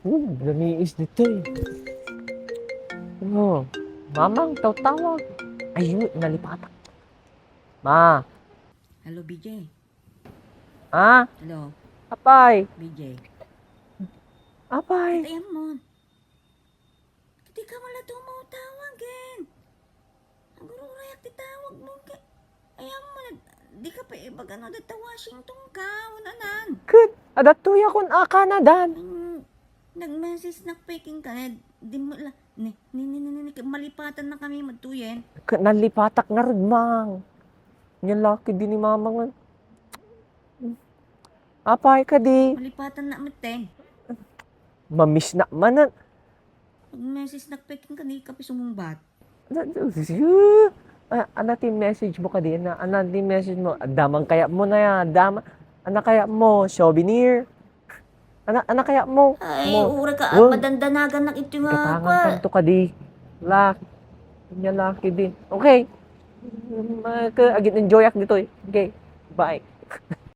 Lamiis dito eh. Oh, mamang tawag. Ayun, nalipatak. Ma, Hello, BJ. ah, Hello, apay, BJ. apay. Katayan mo. Hindi ka wala tumawagin. Ang gururayak titawag mo. Ayaw mo na. Di ka pa iba gano'n dito Washington ka. Wala nan. Good. Adatuya kun Canada. Nag-message na peking ka. Di mo la. Malipatan na kami magtuyen. Nalipatak nga rin, mang. Yan laki din ni mama nga. Apay ka di. Malipatan na maten. Mamiss na man. Nag-message na peking ka. Di ka pisumumbat. Ano team message mo ka di? Ano team message mo? Damang kaya mo na yan. Ano kaya mo? Souvenir? Ano kaya mo? Ay, ura ka. Oh, Madandanagan na ito nga katangan pa. tanto ka di. Laki. Yan laki din. Okay. Agit enjoy ak dito eh. Okay. Bye.